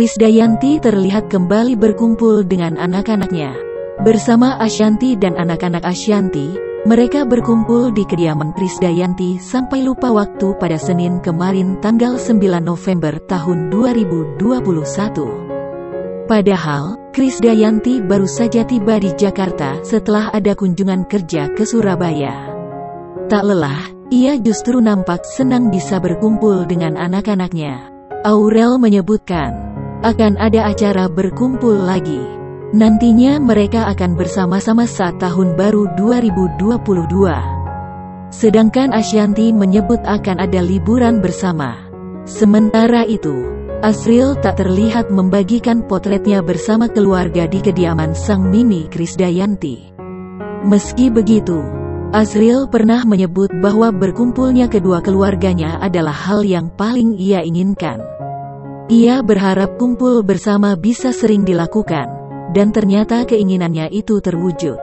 Krisdayanti terlihat kembali berkumpul dengan anak-anaknya. Bersama Ashanti dan anak-anak Ashanti, mereka berkumpul di kediaman Krisdayanti sampai lupa waktu pada Senin kemarin tanggal 9 November tahun 2021. Padahal, Krisdayanti baru saja tiba di Jakarta setelah ada kunjungan kerja ke Surabaya. Tak lelah, ia justru nampak senang bisa berkumpul dengan anak-anaknya. Aurel menyebutkan, akan ada acara berkumpul lagi. Nantinya mereka akan bersama-sama saat tahun baru 2022. Sedangkan Ashanti menyebut akan ada liburan bersama. Sementara itu, Asril tak terlihat membagikan potretnya bersama keluarga di kediaman sang Mimi Krisdayanti. Meski begitu, Asril pernah menyebut bahwa berkumpulnya kedua keluarganya adalah hal yang paling ia inginkan. Ia berharap kumpul bersama bisa sering dilakukan, dan ternyata keinginannya itu terwujud.